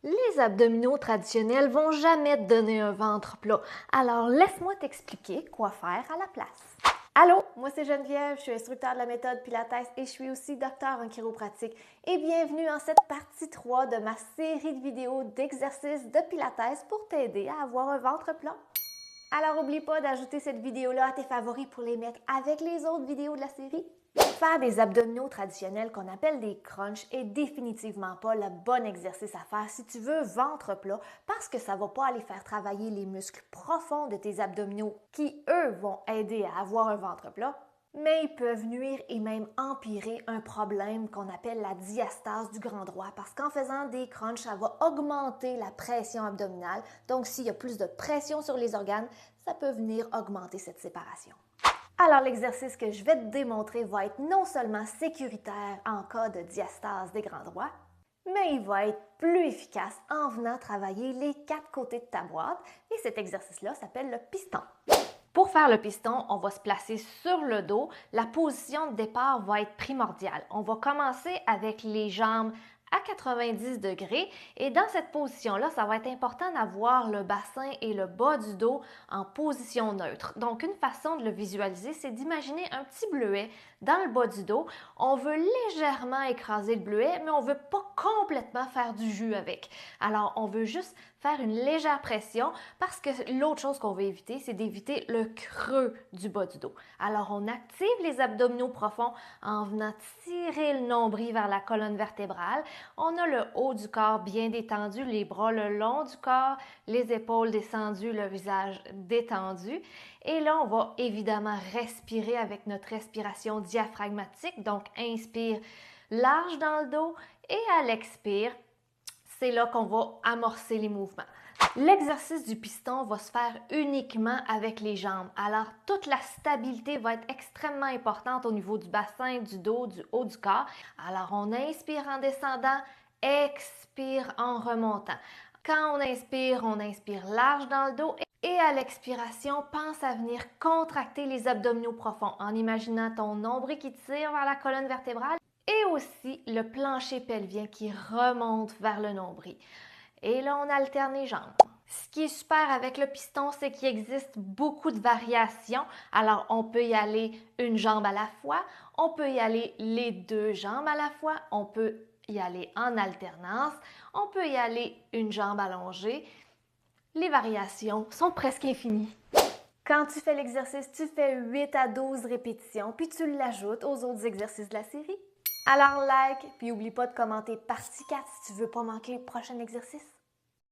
Les abdominaux traditionnels vont jamais te donner un ventre plat, alors laisse-moi t'expliquer quoi faire à la place. Allô, moi c'est Geneviève, je suis instructeur de la méthode Pilates et je suis aussi docteur en chiropratique. Et bienvenue en cette partie 3 de ma série de vidéos d'exercices de Pilates pour t'aider à avoir un ventre plat. Alors n'oublie pas d'ajouter cette vidéo-là à tes favoris pour les mettre avec les autres vidéos de la série. Faire des abdominaux traditionnels qu'on appelle des crunchs est définitivement pas le bon exercice à faire si tu veux ventre plat parce que ça va pas aller faire travailler les muscles profonds de tes abdominaux qui, eux, vont aider à avoir un ventre plat, mais ils peuvent nuire et même empirer un problème qu'on appelle la diastase du grand droit parce qu'en faisant des crunchs, ça va augmenter la pression abdominale. Donc, s'il y a plus de pression sur les organes, ça peut venir augmenter cette séparation. Alors, l'exercice que je vais te démontrer va être non seulement sécuritaire en cas de diastase des grands droits, mais il va être plus efficace en venant travailler les 4 côtés de ta boîte et cet exercice-là s'appelle le piston. Pour faire le piston, on va se placer sur le dos. La position de départ va être primordiale. On va commencer avec les jambes à 90 degrés et dans cette position-là, ça va être important d'avoir le bassin et le bas du dos en position neutre. Donc, une façon de le visualiser, c'est d'imaginer un petit bleuet dans le bas du dos. On veut légèrement écraser le bleuet, mais on ne veut pas complètement faire du jus avec. Alors, on veut juste faire une légère pression parce que l'autre chose qu'on veut éviter, c'est d'éviter le creux du bas du dos. Alors, on active les abdominaux profonds en venant tirer le nombril vers la colonne vertébrale. On a le haut du corps bien détendu, les bras le long du corps, les épaules descendues, le visage détendu. Et là, on va évidemment respirer avec notre respiration diaphragmatique. Donc, inspire large dans le dos et à l'expire, c'est là qu'on va amorcer les mouvements. L'exercice du piston va se faire uniquement avec les jambes. Alors, toute la stabilité va être extrêmement importante au niveau du bassin, du dos, du haut du corps. Alors, on inspire en descendant, expire en remontant. Quand on inspire large dans le dos et à l'expiration, pense à venir contracter les abdominaux profonds en imaginant ton nombril qui tire vers la colonne vertébrale et aussi le plancher pelvien qui remonte vers le nombril. Et là, on alterne les jambes. Ce qui est super avec le piston, c'est qu'il existe beaucoup de variations. Alors, on peut y aller une jambe à la fois, on peut y aller les 2 jambes à la fois, on peut y aller en alternance, on peut y aller une jambe allongée. Les variations sont presque infinies. Quand tu fais l'exercice, tu fais 8 à 12 répétitions, puis tu l'ajoutes aux autres exercices de la série. Alors like, puis n'oublie pas de commenter partie 4 si tu veux pas manquer le prochain exercice.